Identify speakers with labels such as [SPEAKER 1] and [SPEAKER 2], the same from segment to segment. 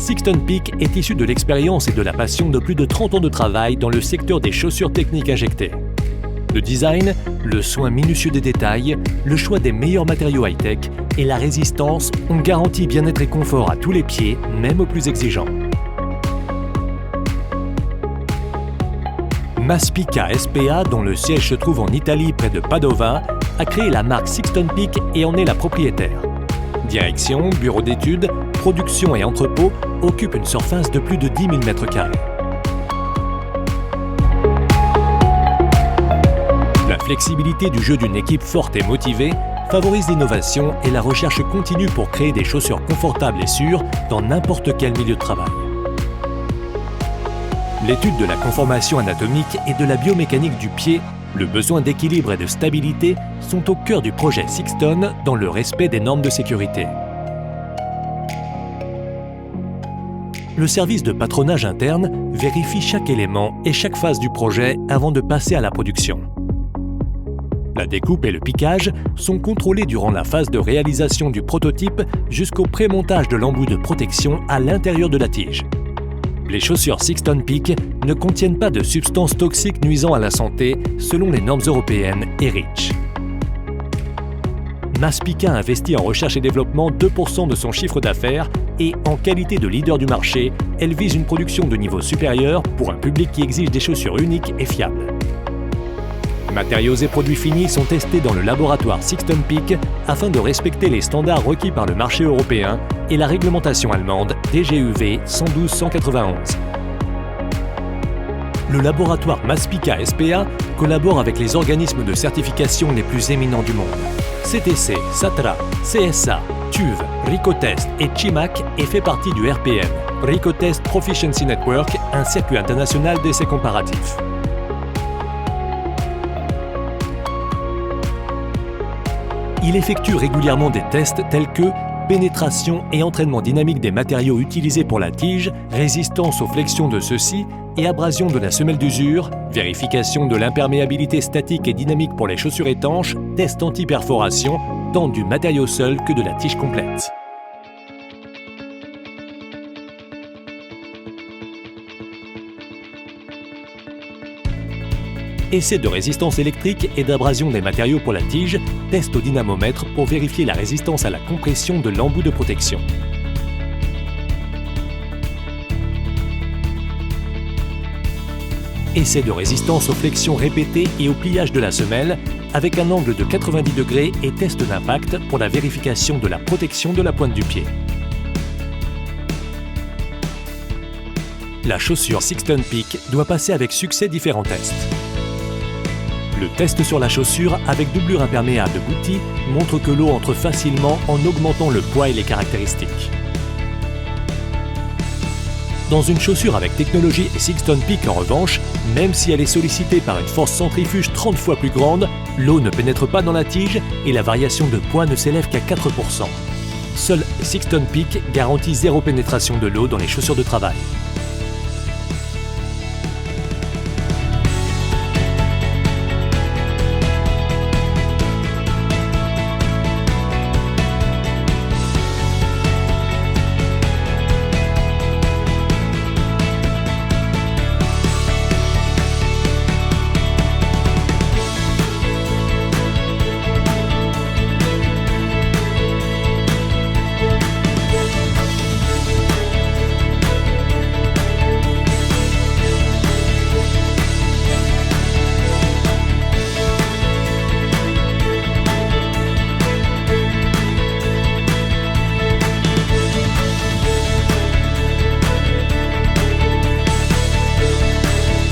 [SPEAKER 1] Sixton Peak est issu de l'expérience et de la passion de plus de 30 ans de travail dans le secteur des chaussures techniques injectées. Le design, le soin minutieux des détails, le choix des meilleurs matériaux high-tech et la résistance ont garanti bien-être et confort à tous les pieds, même aux plus exigeants. Maspica SPA, dont le siège se trouve en Italie près de Padova, a créé la marque Sixton Peak et en est la propriétaire. Direction, bureau d'études, production et entrepôt occupent une surface de plus de 10 000 m². La flexibilité du jeu d'une équipe forte et motivée favorise l'innovation et la recherche continue pour créer des chaussures confortables et sûres dans n'importe quel milieu de travail. L'étude de la conformation anatomique et de la biomécanique du pied, le besoin d'équilibre et de stabilité sont au cœur du projet Sixton dans le respect des normes de sécurité. Le service de patronage interne vérifie chaque élément et chaque phase du projet avant de passer à la production. La découpe et le piquage sont contrôlés durant la phase de réalisation du prototype jusqu'au pré-montage de l'embout de protection à l'intérieur de la tige. Les chaussures Sixton Peak ne contiennent pas de substances toxiques nuisant à la santé selon les normes européennes et REACH. Maspica investit en recherche et développement 2% de son chiffre d'affaires et, en qualité de leader du marché, elle vise une production de niveau supérieur pour un public qui exige des chaussures uniques et fiables. Matériaux et produits finis sont testés dans le laboratoire Sixton Peak afin de respecter les standards requis par le marché européen et la réglementation allemande DGUV 112-191. Le laboratoire Maspica SPA collabore avec les organismes de certification les plus éminents du monde. CTC, SATRA, CSA, TÜV, Ricotest et CIMAC et fait partie du RPN, Ricotest Proficiency Network, un circuit international d'essais comparatifs. Il effectue régulièrement des tests tels que pénétration et entraînement dynamique des matériaux utilisés pour la tige, résistance aux flexions de ceux-ci et abrasion de la semelle d'usure, vérification de l'imperméabilité statique et dynamique pour les chaussures étanches, test anti-perforation, tant du matériau seul que de la tige complète. Essai de résistance électrique et d'abrasion des matériaux pour la tige, test au dynamomètre pour vérifier la résistance à la compression de l'embout de protection. Essai de résistance aux flexions répétées et au pliage de la semelle avec un angle de 90 degrés et test d'impact pour la vérification de la protection de la pointe du pied. La chaussure Sixton Peak doit passer avec succès différents tests. Le test sur la chaussure avec doublure imperméable Gucci montre que l'eau entre facilement en augmentant le poids et les caractéristiques. Dans une chaussure avec technologie Sixton Peak en revanche, même si elle est sollicitée par une force centrifuge 30 fois plus grande, l'eau ne pénètre pas dans la tige et la variation de poids ne s'élève qu'à 4%. Seul Sixton Peak garantit zéro pénétration de l'eau dans les chaussures de travail.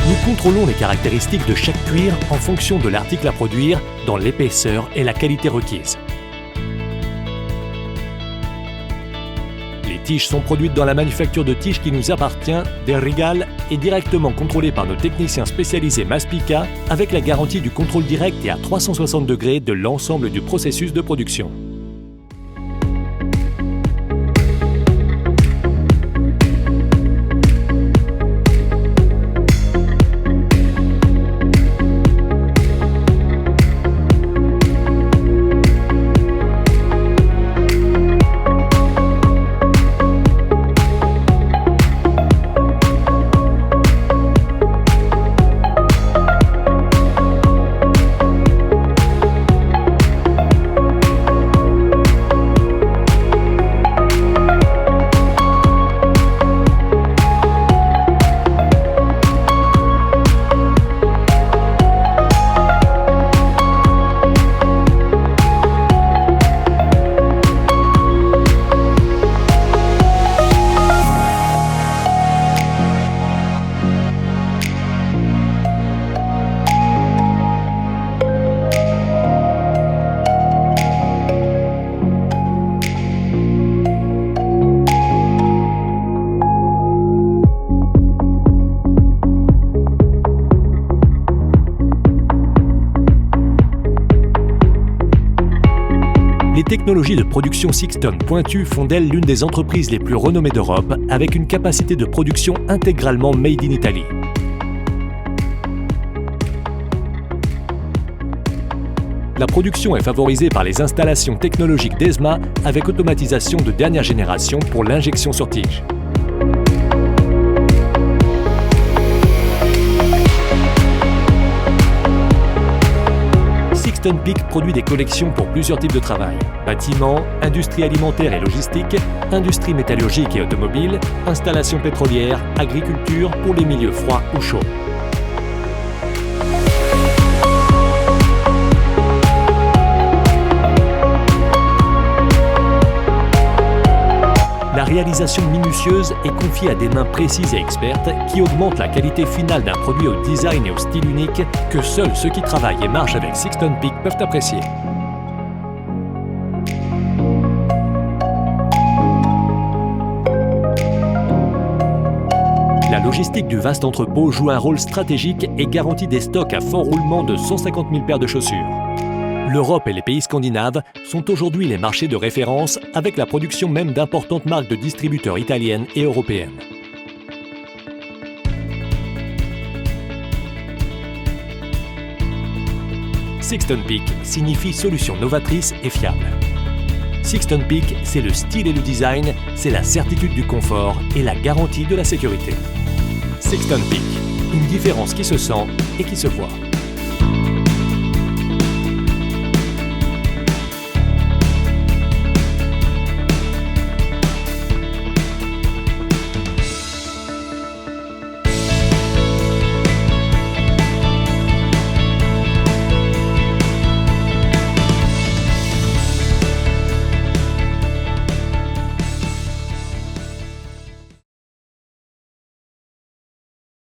[SPEAKER 1] Nous contrôlons les caractéristiques de chaque cuir en fonction de l'article à produire, dans l'épaisseur et la qualité requise. Les tiges sont produites dans la manufacture de tiges qui nous appartient, des Rigal, et directement contrôlées par nos techniciens spécialisés Maspica, avec la garantie du contrôle direct et à 360 degrés de l'ensemble du processus de production. Les technologies de production Sixton pointues font d'elle l'une des entreprises les plus renommées d'Europe, avec une capacité de production intégralement made in Italy. La production est favorisée par les installations technologiques d'ESMA avec automatisation de dernière génération pour l'injection sur tige. Sixton Peak produit des collections pour plusieurs types de travail: bâtiments, industrie alimentaire et logistique, industrie métallurgique et automobile, installations pétrolières, agriculture pour les milieux froids ou chauds. La réalisation minutieuse est confiée à des mains précises et expertes qui augmentent la qualité finale d'un produit au design et au style unique que seuls ceux qui travaillent et marchent avec Sixton Peak peuvent apprécier. La logistique du vaste entrepôt joue un rôle stratégique et garantit des stocks à fort roulement de 150 000 paires de chaussures. L'Europe et les pays scandinaves sont aujourd'hui les marchés de référence avec la production même d'importantes marques de distributeurs italiennes et européennes. Sixton Peak signifie solution novatrice et fiable. Sixton Peak, c'est le style et le design, c'est la certitude du confort et la garantie de la sécurité. Sixton Peak, une différence qui se sent et qui se voit.